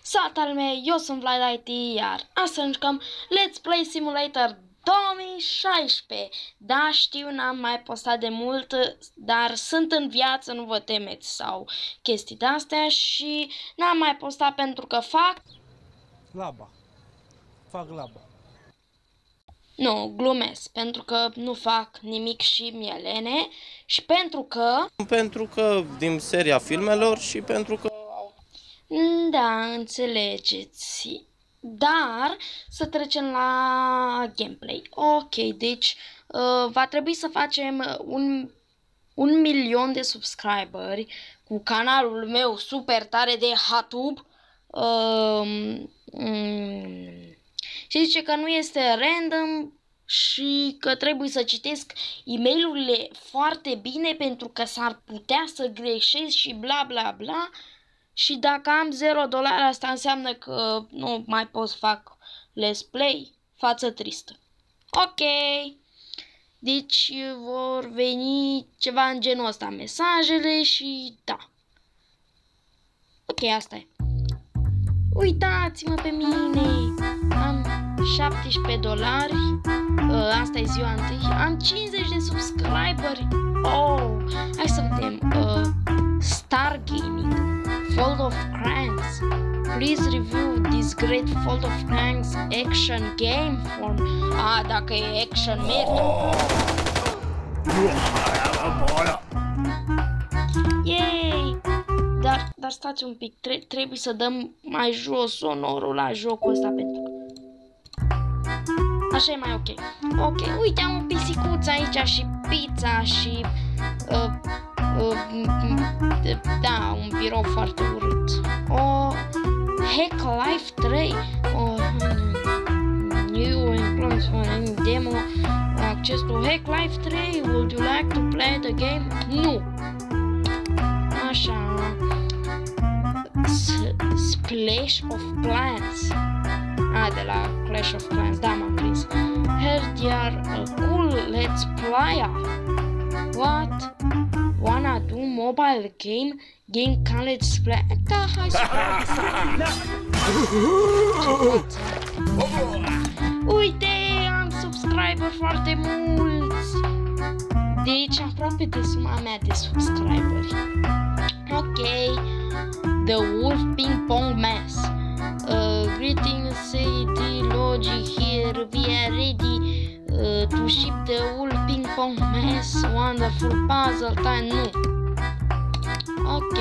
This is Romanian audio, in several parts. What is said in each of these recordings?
Salut mei, eu sunt Vlad IT, iar astăzi jucăm Let's Play Simulator 2016. Da, știu, n-am mai postat de mult, dar sunt în viață, nu vă temeți sau chestii de-astea și n-am mai postat pentru că fac laba. Nu, glumesc, pentru că nu fac nimic și mielene și pentru că din seria filmelor și pentru că da, înțelegeți. Dar să trecem la gameplay. Ok, deci va trebui să facem un milion de subscriberi cu canalul meu super tare de HaTube. Și zice că nu este random și că trebuie să citesc e-mail-urile foarte bine pentru că s-ar putea să greșesc și bla bla bla. Și dacă am $0, asta înseamnă că nu mai pot să fac Let's Play, față tristă. Ok, deci vor veni ceva în genul ăsta, mesajele și da. Ok, asta e. Uitați-mă pe mine, am $17, asta e ziua întâi, am 50 de subscriberi. Oh, hai să vedem, Star Gaming, Fold of Cranks. Please review this great Fold of Cranks action game for... dacă e action merge. Yay! Dar stați un pic, trebuie să dăm mai jos sonorul la jocul ăsta pentru că... Așa e mai ok. Ok, uite, am o pisicuță aici și pizza și... da, un birou foarte urât. Hack Life 3. New employees for any demo. Access to Hack Life 3. Would you like to play the game? Nu. Așa. Splash of Clans. De la Clash of Clans. Da, m-am prins. Here they are a cool Let's Play. What? Wanna do mobile game can Let's Play? Da, hai să uite, am subscriber foarte mulți. Deci aproape de suma mea de subscriberi. Ok. The Wolf Ping Pong Mess. Greetings, CD Logic here. We are ready to ship the Wolf Ping Pong Mess. Wonderful puzzle time. Nu. Ok.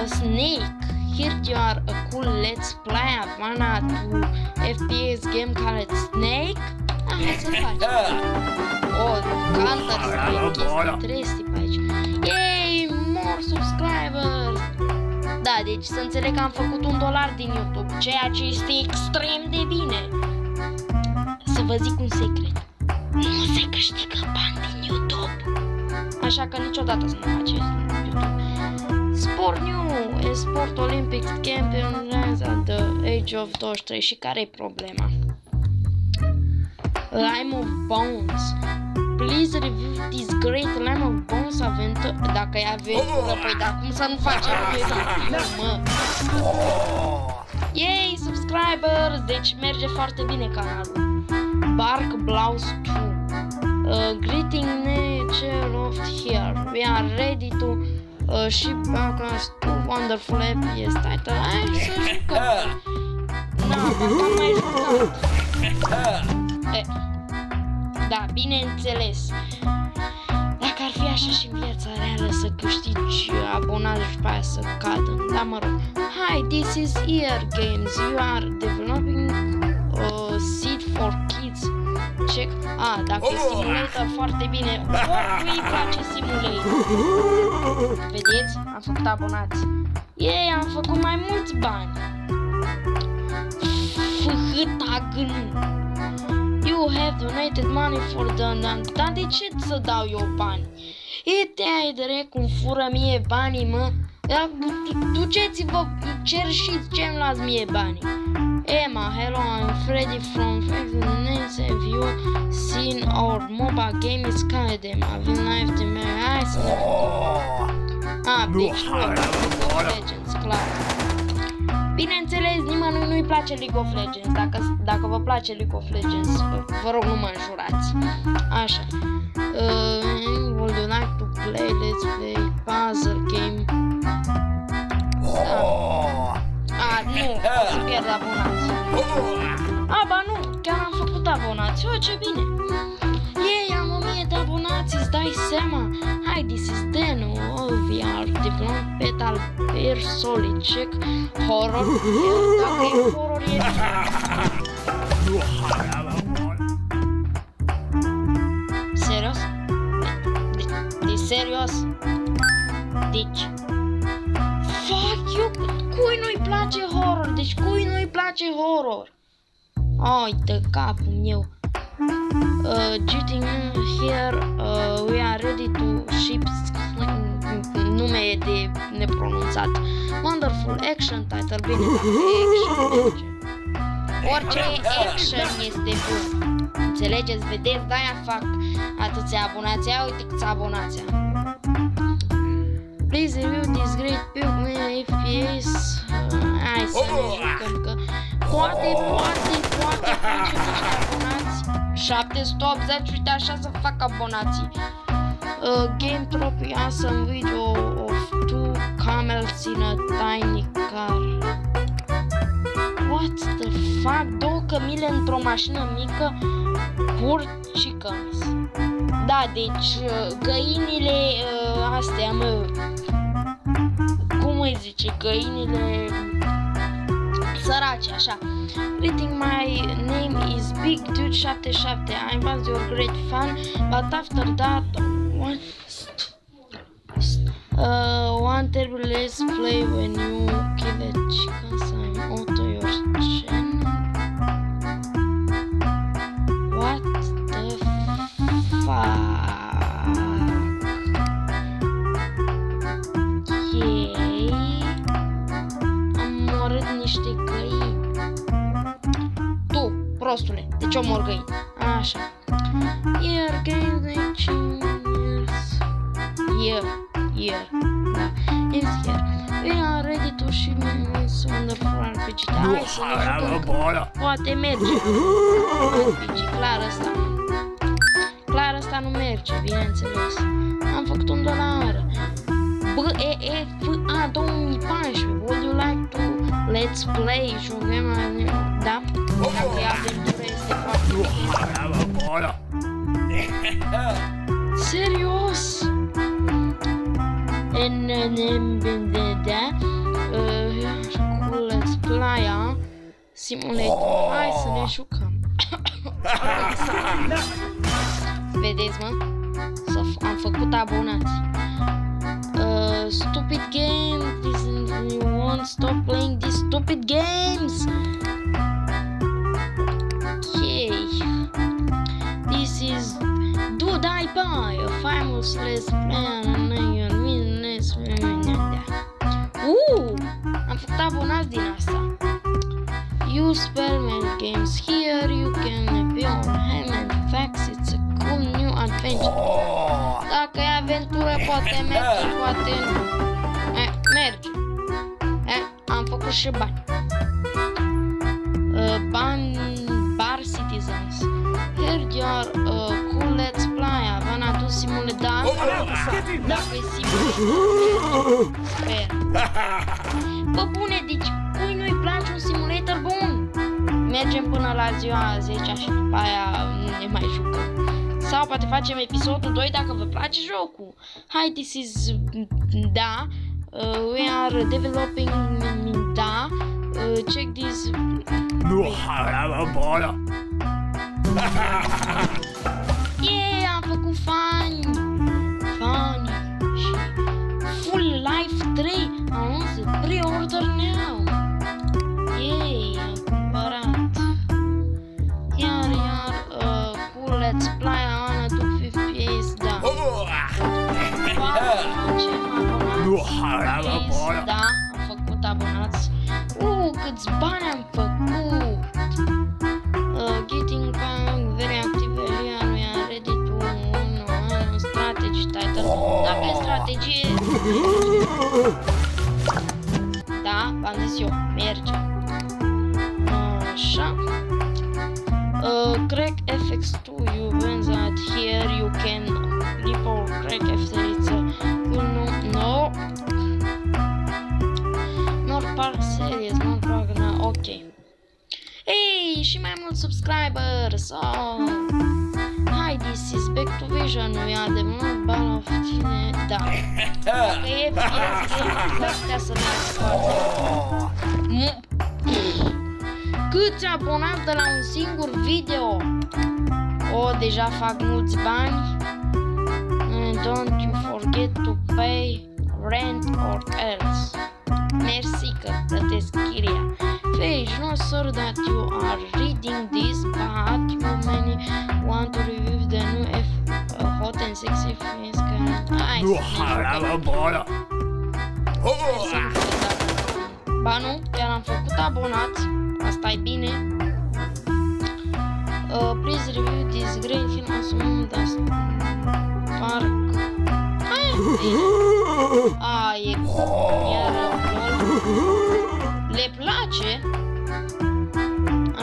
Snake. Here you are a cool Let's Play. Wanna do FPS game called Snake? Hai să facem. Counter-Strike, chestii pe aici. Yay, more subscribers. Da, deci să înțeleg că am făcut $1 din YouTube, ceea ce este extrem de bine. Să vă zic un secret. Nu se câștigă bani din YouTube. Așa că niciodată să nu faceți YouTube. Sport New, Sport Olympics Champion at the age of 23. Și care e problema? Lime of Bones. Please review this great Lime of Bones aventură. Dacă e aventură, păi dar cum să nu facem review, mă? Yay, subscribers! Deci merge foarte bine canalul. Bark Blouse 2. Greeting nature of here. We are ready to ship back us to wonderful FPS title. Hai să jucăm. Am mai jucat. Da, bineînțeles. Dacă ar fi așa și în viața reală să câștigi abonați și pe aia să cadă. Da, mă rog. Hi, this is ER Games. You are developing Seed for Kids. Check. Dacă e simulator, foarte bine. Oricui îi place simulator. Vedeți? Am făcut abonați. Ei, am făcut mai mulți bani. You have donated money for the... Dar de ce să dau eu bani? Te-ai de cum fură mie banii, mă? Duceți-vă, cerșiți ce-mi luați mie banii. Emma, hello, I'm Freddy from Names. Have you seen our mobile game is Skydam? I've been live to me. Hai să ne... Big Shot, Legends, clar. Bineînțeles, nimănui nu-i place League of Legends. Dacă vă place League of Legends, vă rog, nu mă înjurați. Așa. Would you like to play? Let's play puzzle game. Nu, o să pierd abonați. Ba nu, chiar am făcut abonați. Ce bine. Ei, am 1000 de abonați, îți dai seama. Hi, this is Deno. VR, Diplom, Petal, Air, Solid, Check, Horror. Dacă e horror, e bine. Serios? De serios? Deci fuck you, cui nu-i place horror? Deci cui nu-i place horror? Uite capul meu. Getting here, we are ready to ship. Nume de nepronunțat. Wonderful action title. Bine, action. Orice action este bun. Înțelegeți? Vedeți? De-aia fac atâția abonați. Ia uite câți abonați am. Please review this great Pugman FPS. Hai să ne jucăm că poate facem niște abonați. 780, uite așa să fac abonații. Game trophy awesome video of 2 camels in a tiny car. What the fuck? 2 cămile într-o mașină mică. Poor chickens. Da, deci găinile astea, mă, cum îi zice, găinile sărace, așa. Greeting, my name is Big Dude 77. I was your great fan, but after that, one terrible let's play when you kill a chicken. I'm auto your channel. What the fuck? Niște găini. Tu, prostule, de ce omor găini? Așa. Here, game years. Da. It's here. We are ready to ship this wonderful RPG. Hai să ne jucăm. Poate merge. RPG, clar ăsta. Clar ăsta nu merge, bineînțeles. Am făcut $1. BEFA 2014. Would you like to let's play? Jucăm, da? Dacă e aventură este foarte serios? Cu let's play Simulator. Hai să ne jucăm. Vedeți, mă? Am făcut abonați. Stupid game. You won't stop playing these stupid games. Okay. This is Do Die Pie, a famous let's play. Am făcut abonați din asta. You spellman games here. You can be on ham and facts. It's a cool new adventure. Dacă e aventură, poate merge, poate nu. Merge. Am făcut și bani. Bar Citizens. Here you are, cool let's play. Avana tu simule, da? Dacă e simulator, sper. Bă, bune, deci cui nu-i place un simulator bun? Mergem până la ziua 10 și după aia ne mai jucăm. Sau poate facem episodul 2 dacă vă place jocul. Hi, this is Da. We are developing Da. Check this. Yeah, am făcut fani și Full Life 3 anunță pre-order now. Yay, am cumpărat. Iar cool let's play. I wanna do 50 da. Da, am făcut abonați. Câți bani am făcut. Getting bang, very active here. We are ready to strategy title. Dacă e strategie, da, v-am zis eu, merge. Așa. Crack FX2, you when that here you can rip or crack after it's a no. Not park series, not park, ok. Ei, și mai mulți subscribers. Hi, this is Back to Vision. We are the ball of tine. Da. Dacă e FPS game, s-ar putea să meargă foarte. Câți abonați de la un singur video? Deja fac mulți bani. Don't you forget to pay rent or else. Mersi că plătesc chiria. Page, no sir that you are reading this, but you many want to review the new hot and sexy face current. Ba nu, chiar am făcut abonați. Asta e bine. Please review this great film assume the park. E iar le place.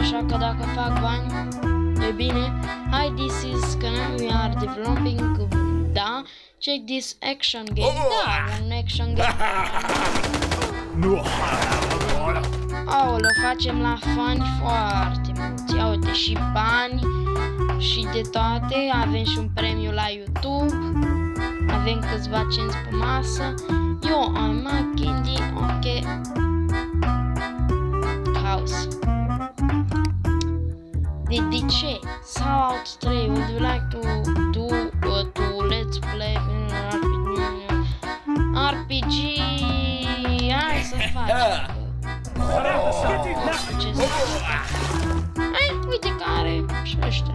Așa că dacă fac bani, e bine. Hi, this is Canal, we are developing. Da, check this action game. Da, un action game. Aoleu, facem la fani foarte mulți. Ia uite, și bani și de toate. Avem și un premiu la YouTube. Avem câțiva cenți pe masă. Eu am Candy, ok. House. De ce? Fallout 3, would you like to do let's play RPG? Hai să facem. Uite care și ăștia.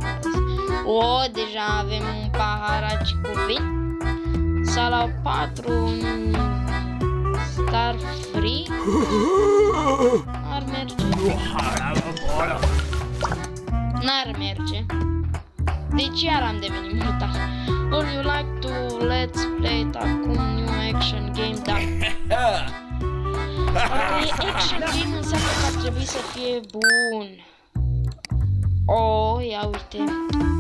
Deja avem un pahar cu vin. Sala 4 Star Free. Ar merge. N-ar merge. Deci iar am devenit mortal. Would you like to let's play it acum new action game? Da. Dacă e action game înseamnă că ar trebui să fie bun. Ia uite.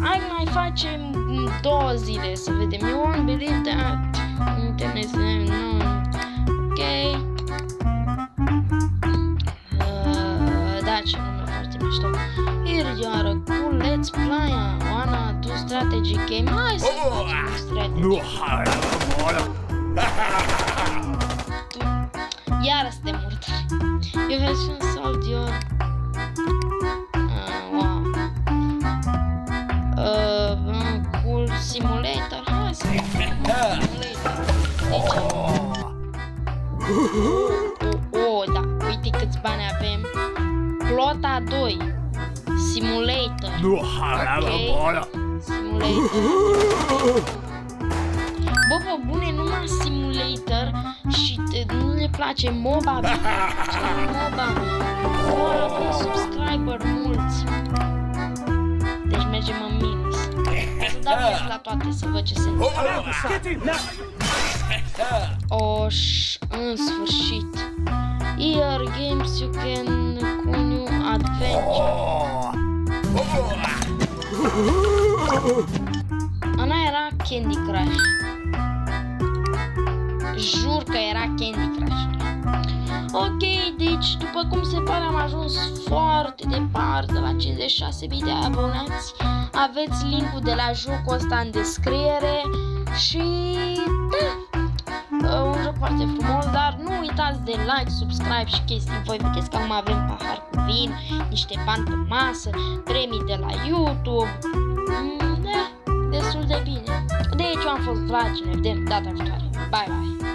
Hai mai facem 2 zile să vedem. You won't believe that. Internet, no. Ok. Da, ce nume foarte mișto. Here you are a cool let's play. Wanna do strategy game? Hai să facem strategy. Iar suntem mortari. Eu vreau să solve your... Cool simulator. Hai să facem simulator. Da. Uite câți bani avem. Plota 2. Simulator. Ok. Simulator. Bă, bune, numai simulator și nu le place MOBA, bine, MOBA. Avem subscriber mulți. Deci mergem în minus. Să dau la toate să văd ce se întâmplă. În sfârșit. Here games you can continue adventure. Ana era Candy Crush. Jur că era Candy Crush. Ok, deci după cum se pare am ajuns foarte departe, la 56.000 de abonați. Aveți linkul de la jocul ăsta în descriere. Și da, un joc foarte frumos, dar nu uitați de like, subscribe și chestii. Voi vedeți că acum avem pahar cu vin, niște bani pe masă, premii de la YouTube. Da, destul de bine. Deci eu am fost Vlad și ne vedem data viitoare. Bye, bye!